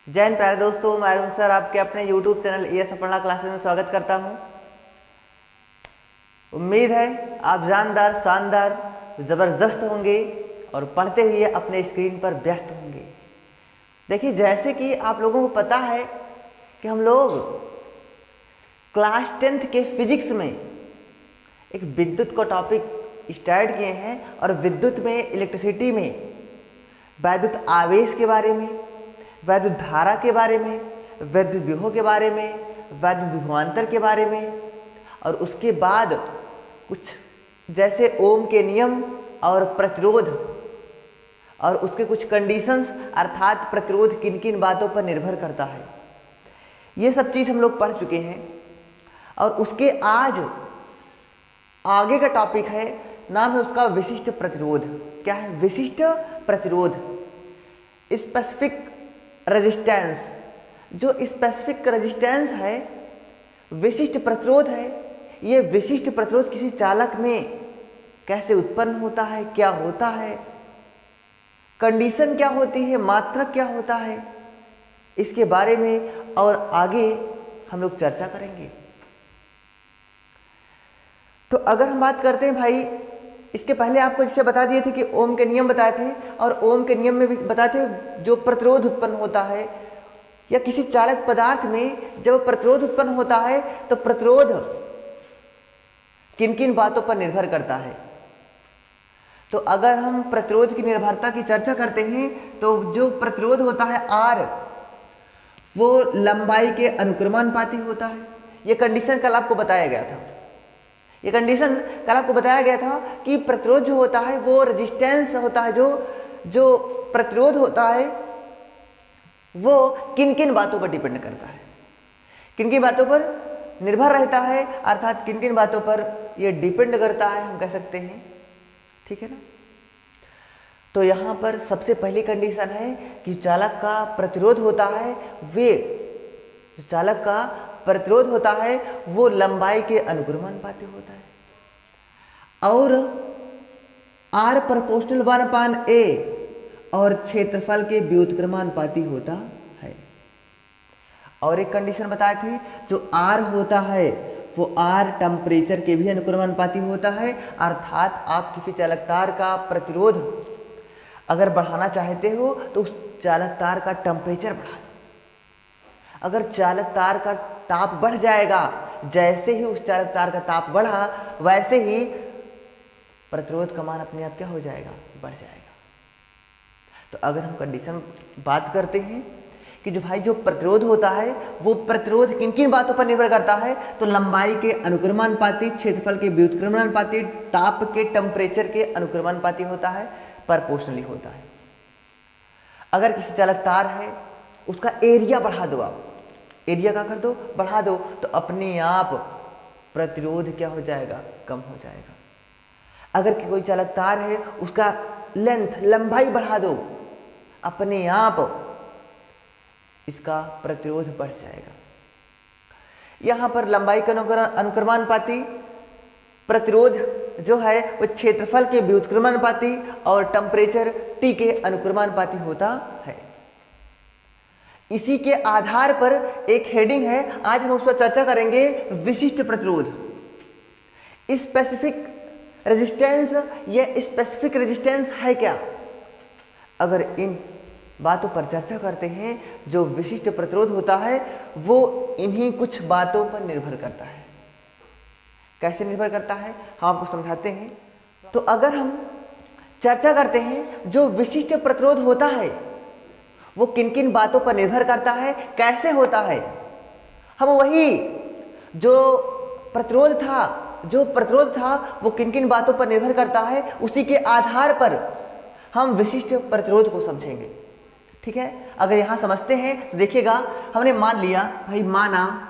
जय हिंद प्यारे दोस्तों, मैं अरुण सर आपके अपने YouTube channel ES Aparna classes में स्वागत करता हूं। उम्मीद है आप जानदार, शानदार, ज़बरदस्त होंगे और पढ़ते हुए अपने स्क्रीन पर व्यस्त होंगे। देखिए, जैसे कि आप लोगों को पता है कि हम लोग क्लास 10th के फिजिक्स में एक विद्युत का टॉपिक स्टार्ट किए हैं और विद्युत में, इलेक्ट्रिसिटी में वैद्युत आवेश के बारे में, वैद्युत धारा के बारे में, वैद्युत विभव के बारे में, वैद्युत विभवांतर के बारे में, और उसके बाद कुछ जैसे ओम के नियम और प्रतिरोध और उसके कुछ कंडीशंस, अर्थात प्रतिरोध किन किन बातों पर निर्भर करता है, ये सब चीज़ हम लोग पढ़ चुके हैं। और उसके आज आगे का टॉपिक है, नाम है उसका विशिष्ट प्रतिरोध। क्या है? विशिष्ट प्रतिरोध, स्पेसिफिक रेजिस्टेंस। जो स्पेसिफिक रेजिस्टेंस है, विशिष्ट प्रतिरोध है, ये विशिष्ट प्रतिरोध किसी चालक में कैसे उत्पन्न होता है, क्या होता है, कंडीशन क्या होती है, मात्रक क्या होता है, इसके बारे में और आगे हम लोग चर्चा करेंगे। तो अगर हम बात करते हैं भाई, इसके पहले आपको जैसे बता दिए थे कि ओम के नियम बताए थे, और ओम के नियम में भी बताए थे जो प्रतिरोध उत्पन्न होता है या किसी चालक पदार्थ में जब प्रतिरोध उत्पन्न होता है तो प्रतिरोध किन किन बातों पर निर्भर करता है। तो अगर हम प्रतिरोध की निर्भरता की चर्चा करते हैं तो जो प्रतिरोध होता है R, वो लंबाई के अनुक्रमानुपाती होता है। ये कंडीशन कल आपको बताया गया था। ये कंडीशन कल आपको बताया गया था कि प्रतिरोध जो होता है वो रेजिस्टेंस होता है, जो प्रतिरोध होता है वो किन किन बातों पर डिपेंड करता है, किन किन बातों पर निर्भर रहता है, अर्थात किन किन बातों पर ये डिपेंड करता है, हम कह सकते हैं। ठीक है ना? तो यहाँ पर सबसे पहली कंडीशन है कि चालक का प्रतिरोध होता है, जो चालक का प्रतिरोध होता है वो लंबाई के अनुक्रमानुपाती होता है, और R प्रोपोर्शनल 1/A और क्षेत्रफल के व्युत्क्रमानुपाती होता है। और एक कंडीशन बताए थे, जो R होता है वो R टेम्परेचर के भी अनुक्रमानुपाती होता है, अर्थात आप किसी चालक तार का प्रतिरोध अगर बढ़ाना चाहते हो तो उस चालक तार का टेम्परेचर बढ़ा दो। अगर चालक तार का ताप बढ़ जाएगा, जैसे ही उस चालक तार का ताप बढ़ा वैसे ही प्रतिरोध का मान अपने आप क्या हो जाएगा? बढ़ जाएगा। तो अगर हम कंडीशन बात करते हैं कि जो भाई जो प्रतिरोध होता है वो प्रतिरोध किन किन बातों पर निर्भर करता है, तो लंबाई के अनुक्रमानुपाती, क्षेत्रफल के व्युत्क्रमानुपाती, ताप के, टेम्परेचर के अनुक्रमानुपाती होता है, प्रोपोर्शनली होता है। अगर किसी चालक तार है उसका एरिया बढ़ा दो, आप एरिया का कर दो, बढ़ा दो, तो अपने आप प्रतिरोध क्या हो जाएगा? कम हो जाएगा। अगर कोई चालक तार है उसका लेंथ, लंबाई बढ़ा दो, अपने आप इसका प्रतिरोध बढ़ जाएगा। यहाँ पर लंबाई का अनुक्रमानुपाती, प्रतिरोध जो है वो क्षेत्रफल के व्युत्क्रमानुपाती और टेम्परेचर T के अनुक्रमानुपाती होता है। इसी के आधार पर एक हेडिंग है, आज हम उस पर चर्चा करेंगे, विशिष्ट प्रतिरोध। स्पेसिफिक रेजिस्टेंस, यह स्पेसिफिक रेजिस्टेंस है क्या? अगर इन बातों पर चर्चा करते हैं, जो विशिष्ट प्रतिरोध होता है वो इन्हीं कुछ बातों पर निर्भर करता है। कैसे निर्भर करता है हम आपको समझाते हैं। तो अगर हम चर्चा करते हैं जो विशिष्ट प्रतिरोध होता है वो किन किन बातों पर निर्भर करता है, कैसे होता है, हम वही जो प्रतिरोध था वो किन किन बातों पर निर्भर करता है, उसी के आधार पर हम विशिष्ट प्रतिरोध को समझेंगे। ठीक है? अगर यहां समझते हैं तो देखिएगा, हमने मान लिया भाई, माना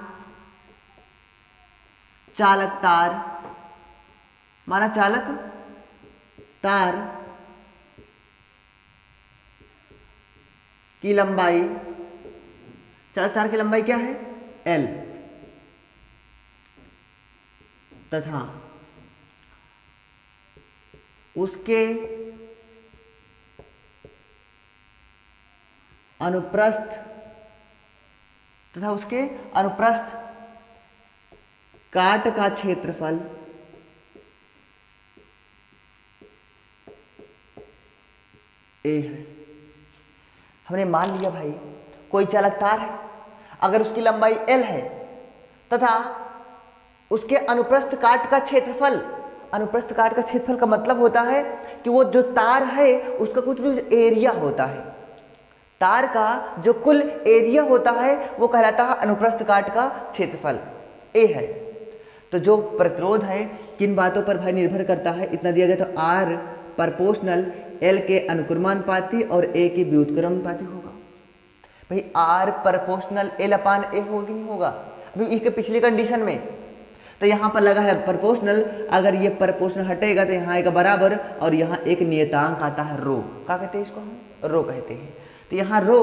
चालक तार की लंबाई, चालक तार की लंबाई क्या है? L, तथा उसके अनुप्रस्थ तथा उसके अनुप्रस्थ काट का क्षेत्रफल ए है। हमने मान लिया भाई कोई चालक तार है, अगर उसकी लंबाई l है तथा उसके अनुप्रस्थ काट का क्षेत्रफल, अनुप्रस्थ काट का क्षेत्रफल का मतलब होता है कि वो जो तार है उसका कुछ भी एरिया होता है, तार का जो कुल एरिया होता है वो कहलाता है अनुप्रस्थ काट का क्षेत्रफल ए है। तो जो प्रतिरोध है किन बातों पर भाई निर्भर करता है, इतना दिया गया तो R प्रोपोर्शनल L के अनुक्रमानुपाती और A के व्युत्क्रमानुपाती होगा। भाई R proportional L upon A होगा कि नहीं होगा? अभी इसके पिछली कंडीशन में तो यहाँ पर लगा है प्रोपोर्शनल, अगर ये प्रोपोर्शनल हटेगा तो यहाँ आएगा बराबर, और यहाँ एक नियतांक आता है रो, क्या कहते हैं इसको? हम रो कहते हैं। तो यहाँ रो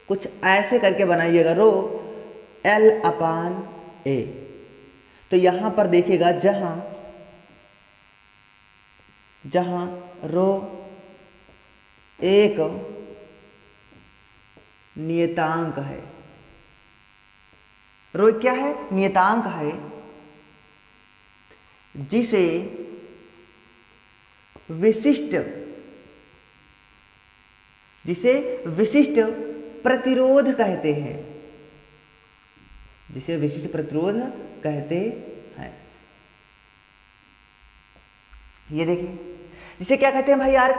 कुछ ऐसे करके बनाइएगा, रो L अपान A। तो यहाँ पर देखिएगा जहाँ रो एक नियतांक है, रो क्या है? नियतांक है, जिसे विशिष्ट प्रतिरोध कहते हैं, जिसे विशिष्ट प्रतिरोध कहते हैं। ये देखिए, जिसे क्या कहते हैं भाई? R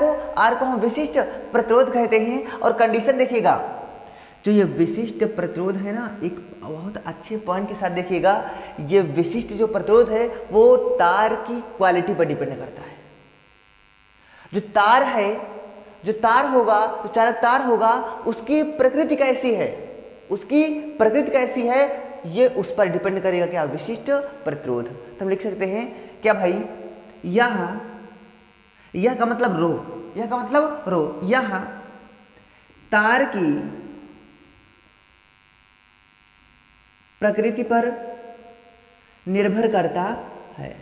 को हम विशिष्ट प्रतिरोध कहते हैं। और कंडीशन देखिएगा, जो ये विशिष्ट प्रतिरोध है ना, एक बहुत अच्छे पॉइंट के साथ देखिएगा, ये विशिष्ट जो प्रतिरोध है वो तार की क्वालिटी पर डिपेंड करता है। जो तार है, जो तार होगा, जो चालक तार होगा, उसकी प्रकृति कैसी है, उसकी प्रकृति कैसी है, ये उस पर डिपेंड करेगा क्या? विशिष्ट प्रतिरोध। तो हम लिख सकते हैं क्या भाई? यह का मतलब रो, यह का मतलब रो, यह तार की प्रकृति पर निर्भर करता है,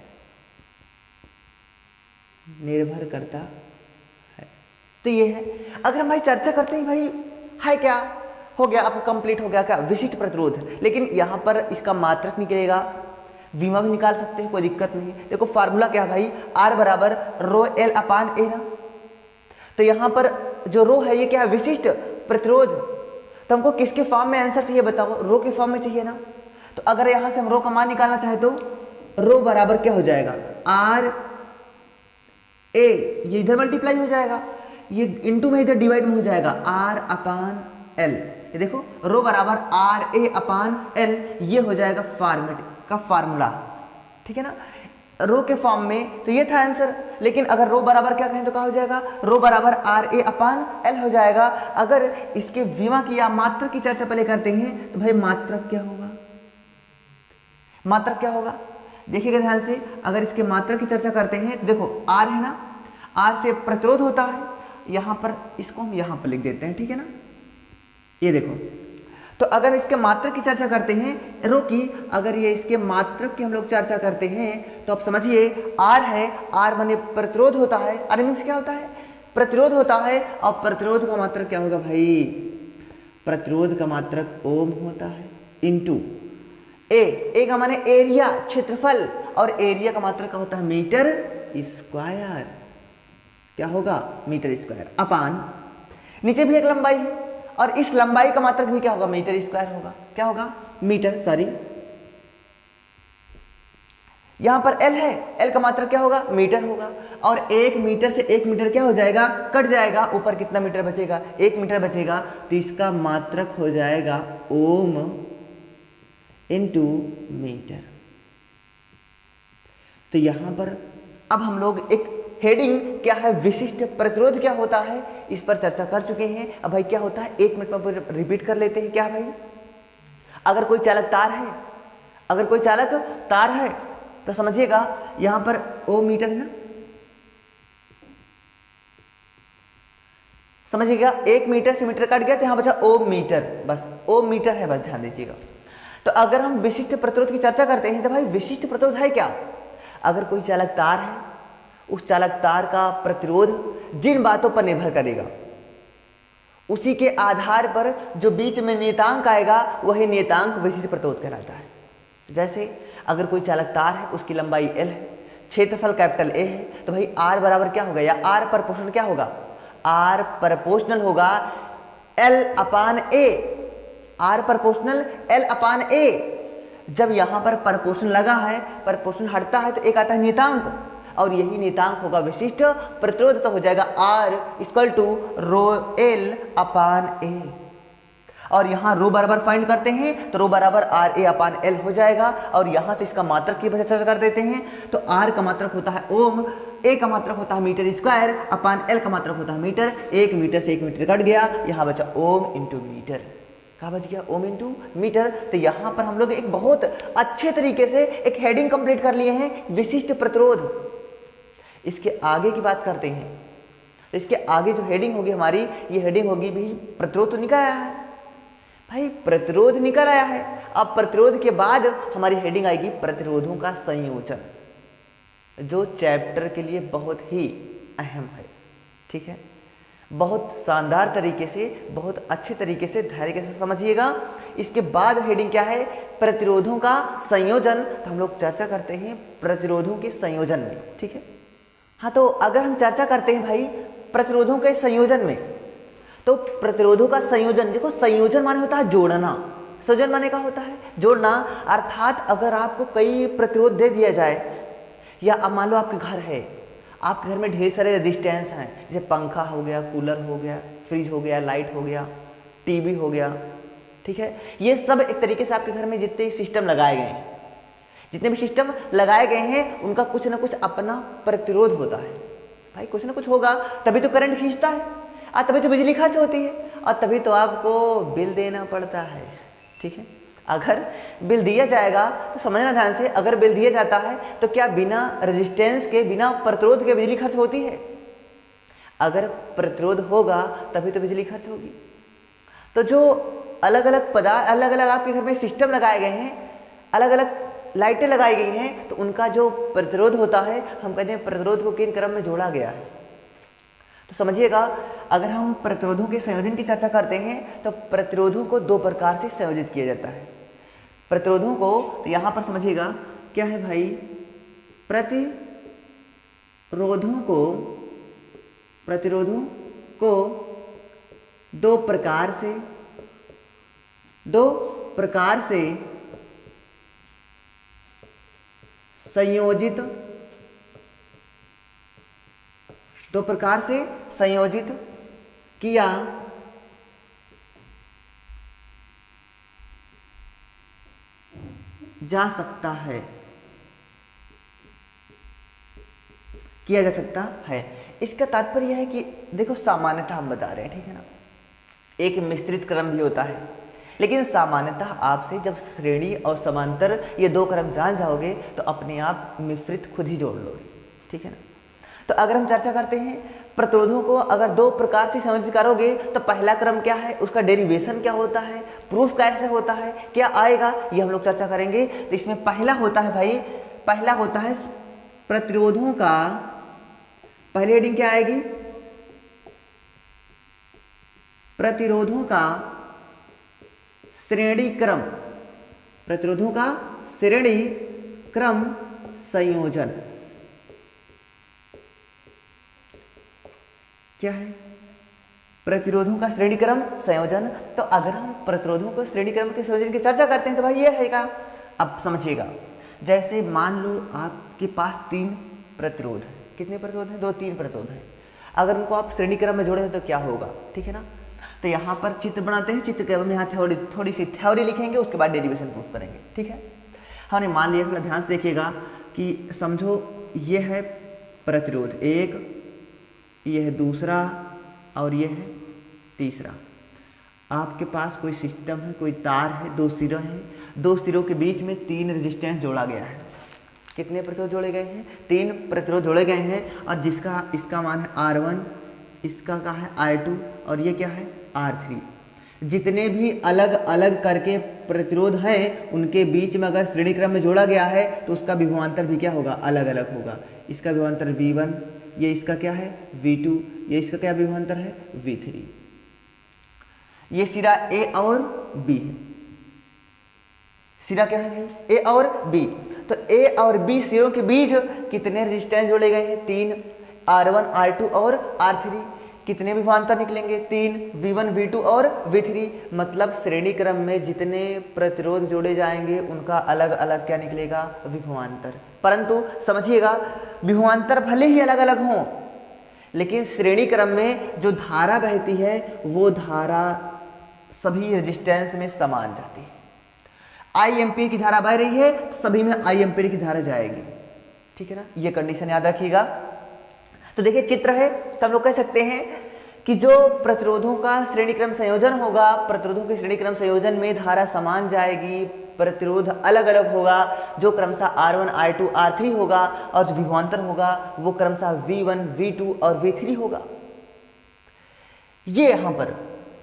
निर्भर करता है। तो ये है। अगर हम भाई चर्चा करते हैं भाई है क्या, हो गया आपका कंप्लीट हो गया क्या? विशिष्ट प्रतिरोध। लेकिन यहाँ पर इसका मात्रक निकलेगा, विमा भी निकाल सकते हैं, कोई दिक्कत नहीं। देखो फार्मूला क्या है भाई? R बराबर रो L अपान A ना। तो यहाँ पर जो रो है ये क्या है? विशिष्ट प्रतिरोध। तो हमको किसके फॉर्म में आंसर चाहिए बताओ? रो के फॉर्म में चाहिए ना। तो अगर यहाँ से हम रो का मान निकालना चाहे तो रो बराबर क्या हो जाएगा? R A, ये इधर मल्टीप्लाई हो जाएगा, ये इंटू में इधर डिवाइड में हो जाएगा, R अपान L। ये देखो रो बराबर RA अपान L, ये हो जाएगा फॉर्मेट का फार्मूला, ठीक है ना, रो के फॉर्म में। तो ये था आंसर। लेकिन अगर रो बराबर क्या कहें तो क्या हो जाएगा? रो बराबर RA अपान L हो जाएगा। अगर इसके विमा की या मात्रक की चर्चा पहले करते हैं तो भाई मात्रक क्या होगा? मात्रक क्या होगा? देखिएगा ध्यान से। अगर इसके मात्रक की चर्चा करते हैं तो देखो R है ना, R से प्रतिरोध होता है, यहाँ पर इसको हम यहाँ पर लिख देते हैं, ठीक है ना। ये देखो, तो अगर इसके मात्रक की चर्चा करते हैं रो की, अगर ये इसके मात्रक की हम लोग चर्चा करते हैं तो आप समझिए R है, R माने प्रतिरोध होता है, R मीन्स क्या होता है? प्रतिरोध होता है। और प्रतिरोध का मात्रक क्या होगा भाई? प्रतिरोध का मात्रक ओम होता है इनटू ए का माने एरिया, क्षेत्रफल, और एरिया का मात्रक क्या होता है? Metre square. क्या होगा? मीटर स्क्वायर अपान, नीचे भी एक लंबाई है और इस लंबाई का मात्रक भी क्या होगा? मीटर स्क्वायर होगा। क्या होगा? मीटर, सॉरी, यहां पर L है, L का मात्रक क्या होगा? मीटर होगा। और 1 मीटर से 1 मीटर क्या हो जाएगा? कट जाएगा। ऊपर कितना मीटर बचेगा? 1 मीटर बचेगा। तो इसका मात्रक हो जाएगा ओम इनटू मीटर। तो यहां पर अब हम लोग एक हेडिंग क्या है, विशिष्ट प्रतिरोध क्या होता है, इस पर चर्चा कर चुके हैं। अब भाई क्या होता है 1 मिनट में रिपीट कर लेते हैं। क्या भाई? अगर कोई चालक तार है, अगर कोई चालक तार है तो समझिएगा यहां पर ओ मीटर है ना, समझिएगा 1 मीटर से मीटर कट गया तो यहां बचा ओ मीटर, बस ओ मीटर है, बस ध्यान दीजिएगा। तो अगर हम विशिष्ट प्रतिरोध की चर्चा करते हैं तो भाई विशिष्ट प्रतिरोध है क्या? अगर कोई चालक तार है, उस चालक तार का प्रतिरोध जिन बातों पर निर्भर करेगा उसी के आधार पर जो बीच में नियतांक आएगा वही नियतांक विशिष्ट प्रतिरोध कहलाता है। जैसे अगर कोई चालक तार है, उसकी लंबाई L है, क्षेत्रफल कैपिटल A है, तो भाई R बराबर क्या होगा, या R प्रोपोर्शनल क्या होगा, R प्रोपोर्शनल होगा L upon A। R proportional L upon A। जब यहाँ पर प्रोपोर्शनल लगा है, प्रोपोर्शनल हटता है तो एक आता है नियतांक, और यही नियतांक होगा विशिष्ट प्रतिरोध, तो हो जाएगा R equal to rho L upon A। और यहाँ रो बराबर फाइंड करते हैं तो रो बराबर R A अपान L हो जाएगा। और यहाँ से इसका मात्रक की वजह से चर्चा कर देते हैं, तो R का मात्रक होता है ओम, A का मात्रक होता है मीटर स्क्वायर, अपान L का मात्रक होता है मीटर। 1 मीटर से 1 मीटर कट गया, यहाँ बचा ओम इंटू मीटर। कहाँ बच गया, ओम इंटू मीटर। तो यहाँ पर हम लोग एक बहुत अच्छे तरीके से एक हेडिंग कंप्लीट कर लिए हैं, विशिष्ट प्रतिरोध। इसके आगे की बात करते हैं, इसके आगे जो हेडिंग होगी हमारी, ये हेडिंग होगी भाई प्रतिरोध तो निकल आया है, भाई प्रतिरोध निकल आया है। अब प्रतिरोध के बाद हमारी हेडिंग आएगी प्रतिरोधों का संयोजन, जो चैप्टर के लिए बहुत ही अहम है। ठीक है, बहुत शानदार तरीके से, बहुत अच्छे तरीके से धैर्य से समझिएगा। इसके बाद हेडिंग क्या है, प्रतिरोधों का संयोजन। तो हम लोग चर्चा करते हैं प्रतिरोधों के संयोजन में। ठीक है, हाँ, तो अगर हम चर्चा करते हैं भाई प्रतिरोधों के संयोजन में, तो प्रतिरोधों का संयोजन, देखो संयोजन माने होता है जोड़ना, संयोजन माने का होता है जोड़ना। अर्थात अगर आपको कई प्रतिरोध दे दिया जाए, या अब मान लो आपके घर है, आपके घर में ढेर सारे रेजिस्टेंस हैं, जैसे पंखा हो गया, कूलर हो गया, फ्रिज हो गया, लाइट हो गया, टीवी हो गया। ठीक है, ये सब एक तरीके से आपके घर में जितने सिस्टम लगाए गए हैं, जितने भी सिस्टम लगाए गए हैं, उनका कुछ ना कुछ अपना प्रतिरोध होता है। भाई कुछ ना कुछ होगा, तभी तो करंट खींचता है, और तभी तो बिजली खर्च होती है, और तभी तो आपको बिल देना पड़ता है। ठीक है, अगर बिल दिया जाएगा तो समझना ध्यान से, अगर बिल दिया जाता है तो क्या बिना रेजिस्टेंस के, बिना प्रतिरोध के बिजली खर्च होती है? अगर प्रतिरोध होगा तभी तो बिजली खर्च होगी। तो जो अलग अलग पदार्थ, अलग अलग आपके घर में सिस्टम लगाए गए हैं, अलग अलग लाइटें लगाई गई हैं, तो उनका जो प्रतिरोध होता है, हम कहते हैं प्रतिरोध को किन क्रम में जोड़ा गया है। तो समझिएगा, अगर हम प्रतिरोधों के संयोजन की चर्चा करते हैं तो प्रतिरोधों को दो प्रकार से संयोजित किया जाता है। प्रतिरोधों को, तो यहाँ पर समझिएगा क्या है भाई, प्रतिरोधों को दो प्रकार से संयोजित, दो प्रकार से संयोजित किया जा सकता है, किया जा सकता है। इसका तात्पर्य यह है कि देखो, सामान्यतः हम बता रहे हैं, ठीक है ना, एक मिश्रित क्रम भी होता है, लेकिन सामान्यतः आपसे जब श्रेणी और समांतर ये दो क्रम जान जाओगे तो अपने आप मिश्रित खुद ही जोड़ लोगे। ठीक है ना। तो अगर हम चर्चा करते हैं प्रतिरोधों को अगर दो प्रकार से संयोजित करोगे तो पहला क्रम क्या है, उसका डेरिवेशन क्या होता है, प्रूफ कैसे होता है, क्या आएगा, ये हम लोग चर्चा करेंगे। तो इसमें पहला होता है भाई, पहला होता है प्रतिरोधों का, पहली हेडिंग क्या आएगी, प्रतिरोधों का श्रेणी क्रम, प्रतिरोधों का श्रेणी क्रम संयोजन। क्या है, प्रतिरोधों का श्रेणी क्रम संयोजन। तो अगर हम प्रतिरोधों को श्रेणी क्रम के संयोजन की चर्चा करते हैं तो भाई ये है क्या, अब समझिएगा, जैसे मान लो आपके पास 3 प्रतिरोध है, कितने प्रतिरोध हैं, 2-3 प्रतिरोध हैं। अगर उनको आप श्रेणी क्रम में जोड़े तो क्या होगा, ठीक है ना। तो यहाँ पर चित्र बनाते हैं, चित्र के हम यहाँ थोड़ी सी थ्योरी लिखेंगे, उसके बाद डेरिवेशन प्रूफ करेंगे। ठीक है, हमने मान लिया, थोड़ा ध्यान से देखिएगा कि समझो ये है प्रतिरोध 1, ये है दूसरा और ये है तीसरा। आपके पास कोई सिस्टम है, कोई तार है, 2 सिरे हैं, 2 सिरों के बीच में 3 रेजिस्टेंस जोड़ा गया है। कितने प्रतिरोध जोड़े गए हैं, 3 प्रतिरोध जोड़े गए हैं, और जिसका इसका मान है R1, इसका का है R2 और ये क्या है R3। जितने भी अलग अलग करके प्रतिरोध हैं उनके बीच में अगर श्रेणी क्रम में जोड़ा गया है तो उसका विभवांतर भी क्या होगा, अलग अलग होगा। इसका विभवांतर V1, ये इसका क्या है V2, ये इसका क्या विभवांतर है V3। ये सिरा ए और बी है। सिरा क्या है भाई? ए और बी। तो ए और बी सिरों के बीच कितने रेजिस्टेंस जोड़े गए हैं? 3। R1 R2 और R3। कितने विभवांतर निकलेंगे? 3। V1 V2 और V3। मतलब श्रेणी क्रम में जितने प्रतिरोध जोड़े जाएंगे उनका अलग अलग क्या निकलेगा? विभवांतर। परंतु समझिएगा, विभवांतर भले ही अलग अलग हों, लेकिन श्रेणी क्रम में जो धारा बहती है वो धारा सभी रेजिस्टेंस में समान जाती है। आई एम्पीयर की धारा बह रही है तो सभी में आई एम्पीयर की धारा जाएगी। ठीक है ना, ये कंडीशन याद रखिएगा। तो देखिए चित्र है, तो हम लोग कह सकते हैं कि जो प्रतिरोधों का श्रेणी क्रम संयोजन होगा, प्रतिरोधों के श्रेणी क्रम संयोजन में धारा समान जाएगी, प्रतिरोध अलग अलग होगा। जो क्रमशः R1 R2 R3 होगा और जो विभवांतर होगा वो क्रमशः V1 V2 और V3 होगा। ये यहाँ पर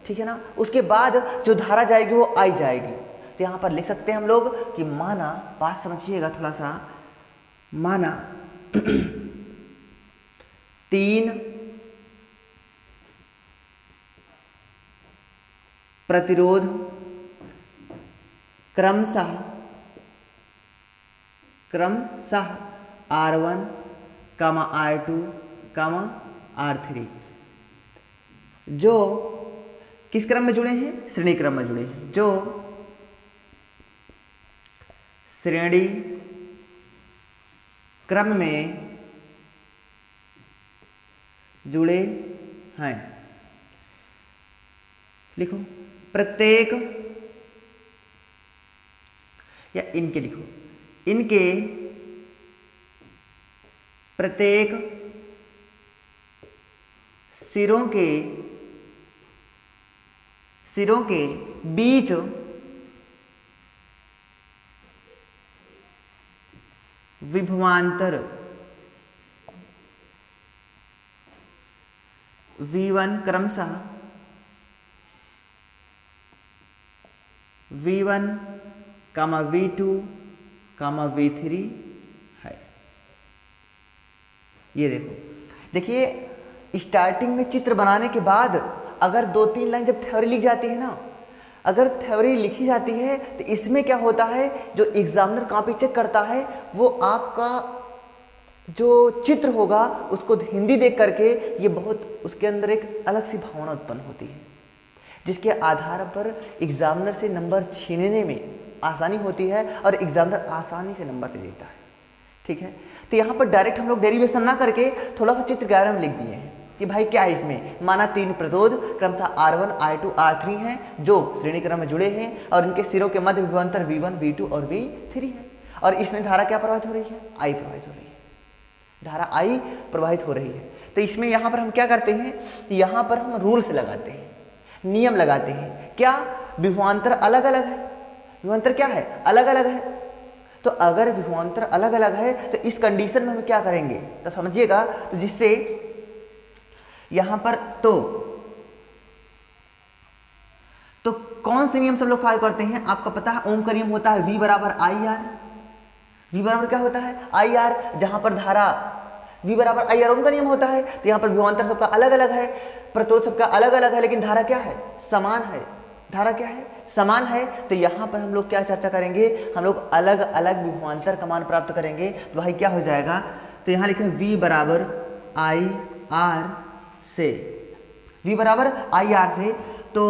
ठीक है ना। उसके बाद जो धारा जाएगी वो आई जाएगी। तो यहाँ पर लिख सकते हैं हम लोग कि माना, बात समझिएगा थोड़ा सा, माना 3 प्रतिरोध क्रमशः R1, R2, R3 जो किस क्रम में जुड़े हैं? श्रेणी क्रम में जुड़े हैं। जो श्रेणी क्रम में जुड़े हैं, लिखो प्रत्येक, या इनके लिखो, इनके प्रत्येक सिरों के बीच विभवांतर V1 क्रमशः V1, V2, V3 है। ये देखो, देखिए स्टार्टिंग में चित्र बनाने के बाद अगर 2-3 लाइन जब थ्योरी लिख जाती है ना, अगर थ्योरी लिखी जाती है तो इसमें क्या होता है, जो एग्जामिनर कॉपी चेक करता है वो आपका जो चित्र होगा उसको हिंदी देख करके ये बहुत उसके अंदर एक अलग सी भावना उत्पन्न होती है, जिसके आधार पर एग्जामिनर से नंबर छीनने में आसानी होती है और एग्जामिनर आसानी से नंबर दे देता है। ठीक है, तो यहाँ पर डायरेक्ट हम लोग डेरिवेशन ना करके थोड़ा सा चित्र गायब में लिख दिए हैं कि भाई क्या है इसमें। माना 3 प्रतिरोध क्रमशः R1, R2, R3 हैं जो श्रेणी क्रम में जुड़े हैं और इनके सिरों के मध्य विभवांतर V1, V2 और V3 है। और इसमें धारा क्या प्रवाहित हो रही है? I प्रवाहित हो रही है। धारा I प्रवाहित हो रही है। तो इसमें यहाँ पर हम क्या करते हैं, यहाँ पर हम रूल्स लगाते हैं, नियम लगाते हैं। क्या? विभवांतर अलग अलग है। विभवांतर क्या है? अलग अलग है। तो अगर विभवांतर अलग अलग है तो इस कंडीशन में हम क्या करेंगे, तो समझिएगा, तो जिससे यहां पर तो कौन से नियम सब लोग फॉलो करते हैं? आपको पता है ओम का नियम होता है V बराबर IR। V बराबर क्या होता है? IR। जहां पर धारा V बराबर IR ओम का नियम होता है, तो यहाँ पर विभवांतर सबका अलग अलग है, प्रतिरोध सबका अलग अलग है, लेकिन धारा क्या है? समान है। धारा क्या है? समान है। तो यहाँ पर हम लोग क्या चर्चा करेंगे? हम लोग अलग अलग विभवांतर का मान प्राप्त करेंगे। तो भाई क्या हो जाएगा, तो यहाँ लिखें V बराबर IR से, V बराबर IR से, तो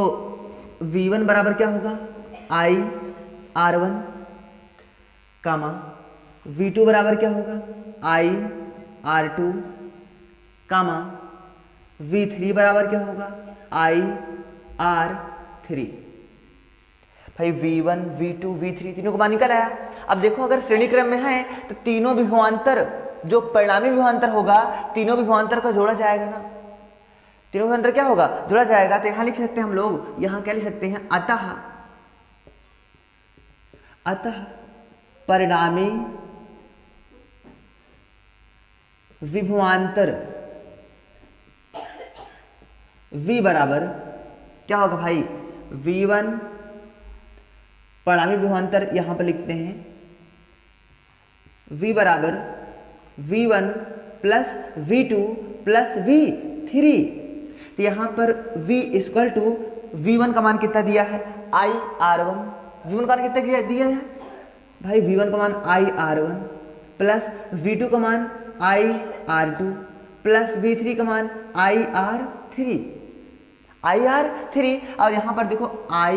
V1 बराबर क्या होगा? IR1, कामा V2 बराबर क्या होगा? IR2, कामा V3 बराबर क्या होगा? IR3। भाई V1, V2, V3 तीनों को मान निकल आया। अब देखो अगर श्रेणी क्रम में है तो तीनों विभवांतर, जो परिणामी विभवांतर होगा, तीनों विभवांतर का जोड़ा जाएगा ना। तीनों विभवांतर क्या होगा? जोड़ा जाएगा। तो यहां लिख सकते हैं हम लोग, यहां क्या लिख सकते हैं? अतः परिणामी विभवांतर V बराबर क्या होगा भाई? V1 परिणामी विभवांतर यहां पर लिखते हैं V बराबर V1 plus V2 plus V3। तो यहां पर V इक्वल टू V1 का मान कितना दिया है IR1, V1 का मान कितना दिया है भाई, V1 का मान IR1 प्लस V2 का मान IR2 प्लस V3 का मान IR3 और यहाँ पर देखो I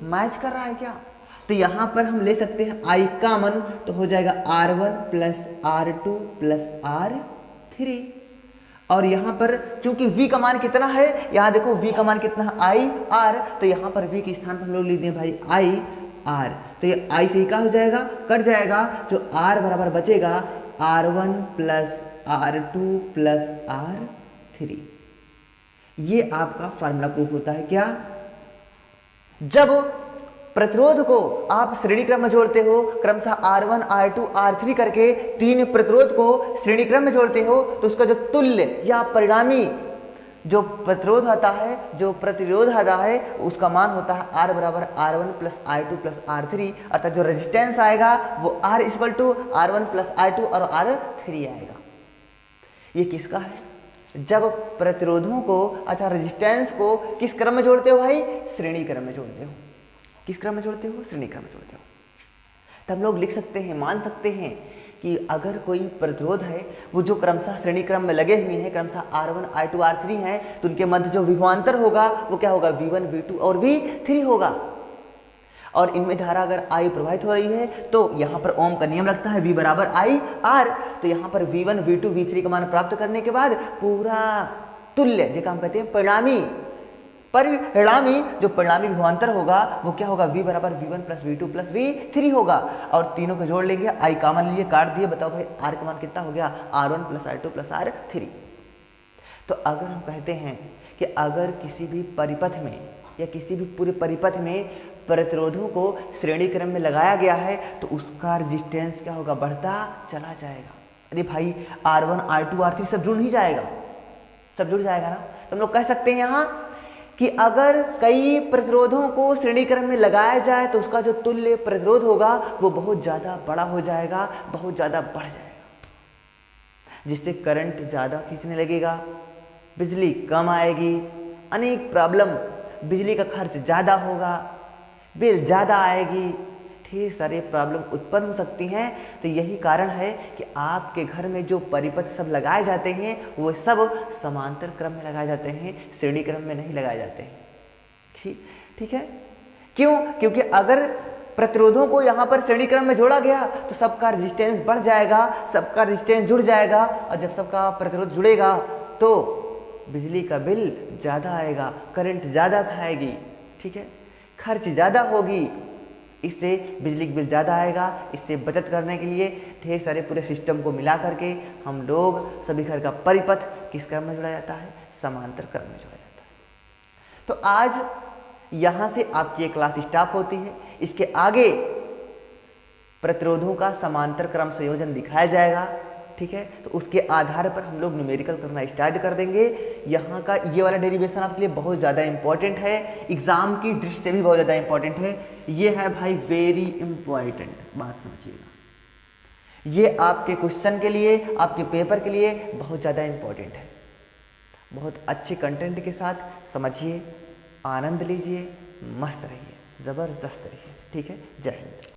मैच कर रहा है क्या, तो यहाँ पर हम ले सकते हैं I का मान, तो हो जाएगा R1 plus R2 plus R3। और यहाँ पर चूंकि V का मान कितना है, यहाँ देखो V का मान कितना है IR, तो यहाँ पर V के स्थान पर हम लोग लिख दें भाई IR, तो ये I से ही क्या हो जाएगा, कट जाएगा, जो R बराबर बचेगा R1 plus R2 plus R3। ये आपका फार्मूला प्रूफ होता है क्या, जब प्रतिरोध को आप श्रेणी क्रम में जोड़ते हो, क्रमशः R1 R2 R3 करके तीन प्रतिरोध को श्रेणी क्रम में जोड़ते हो, तो उसका जो तुल्य या परिणामी जो प्रतिरोध आता है, जो प्रतिरोध आता है, उसका मान होता है R बराबर R1 plus R2 plus R3, अर्थात जो रेजिस्टेंस आएगा वो R equal to R1 plus R2 और R3 आएगा। ये किसका है, जब प्रतिरोधों को अर्थात रेजिस्टेंस को किस क्रम में जोड़ते हो भाई, श्रेणी क्रम में जोड़ते हो। किस क्रम में जोड़ते हो, श्रेणी क्रम में जोड़ते हो। तब हम लोग लिख सकते हैं, मान सकते हैं कि अगर कोई प्रतिरोध है वो जो क्रमशः श्रेणी क्रम में लगे हुए हैं, क्रमशः R1 R2 R3 हैं, तो उनके मध्य जो विभवांतर होगा वो क्या होगा, V1 V2 और V3 होगा। और इनमें धारा अगर I प्रवाहित हो रही है तो यहाँ पर ओम का नियम लगता है, V बराबर IR, तो यहाँ पर V1 V2 V3 का मान प्राप्त करने के बाद पूरा तुल्य, जिसे हम कहते हैं परिणामी जो परिणामी विभवांतर होगा वो क्या होगा, V बराबर V1 plus V2 plus V3 होगा। और तीनों को जोड़ लेंगे, I कॉमन लिए काट दिए, बताओ भाई R का मान कितना हो गया, R1 plus R2 plus R3। तो अगर हम कहते हैं कि अगर किसी भी परिपथ में या किसी भी पूरे परिपथ में प्रतिरोधों को श्रेणी क्रम में लगाया गया है, तो उसका रेजिस्टेंस क्या होगा, बढ़ता चला जाएगा। अरे भाई R1 R2 R3 सब जुड़ नहीं जाएगा, सब जुड़ जाएगा ना। तो हम लोग कह सकते हैं यहाँ कि अगर कई प्रतिरोधों को श्रेणी क्रम में लगाया जाए तो उसका जो तुल्य प्रतिरोध होगा वो बहुत ज़्यादा बड़ा हो जाएगा, बहुत ज़्यादा बढ़ जाएगा, जिससे करंट ज़्यादा खींचने लगेगा, बिजली कम आएगी, अनेक प्रॉब्लम, बिजली का खर्च ज़्यादा होगा, बिल ज़्यादा आएगी, ढेर सारे प्रॉब्लम उत्पन्न हो सकती हैं। तो यही कारण है कि आपके घर में जो परिपथ सब लगाए जाते हैं वो सब समांतर क्रम में लगाए जाते हैं, श्रेणी क्रम में नहीं लगाए जाते हैं। ठीक है, क्यों, क्योंकि अगर प्रतिरोधों को यहाँ पर श्रेणी क्रम में जोड़ा गया तो सबका रेजिस्टेंस बढ़ जाएगा, सबका रेजिस्टेंस जुड़ जाएगा, और जब सबका प्रतिरोध जुड़ेगा तो बिजली का बिल ज़्यादा आएगा, करंट ज़्यादा खाएगी, ठीक है, खर्च ज़्यादा होगी, इससे बिजली का बिल ज़्यादा आएगा। इससे बचत करने के लिए ढेर सारे पूरे सिस्टम को मिला करके हम लोग सभी घर का परिपथ किस क्रम में जोड़ा जाता है, समांतर क्रम में जोड़ा जाता है। तो आज यहाँ से आपकी ये क्लास स्टॉप होती है। इसके आगे प्रतिरोधों का समांतर क्रम संयोजन दिखाया जाएगा, ठीक है। तो उसके आधार पर हम लोग न्यूमेरिकल करना स्टार्ट कर देंगे। यहाँ का ये वाला डेरिवेशन आपके लिए बहुत ज़्यादा इंपॉर्टेंट है, एग्जाम की दृष्टि से भी बहुत ज़्यादा इंपॉर्टेंट है। ये है भाई वेरी इंपॉर्टेंट, बात समझिएगा। ये आपके क्वेश्चन के लिए, आपके पेपर के लिए बहुत ज़्यादा इंपॉर्टेंट है। बहुत अच्छे कंटेंट के साथ समझिए, आनंद लीजिए, मस्त रहिए, ज़बरदस्त रहिए, ठीक है। जय हिंद।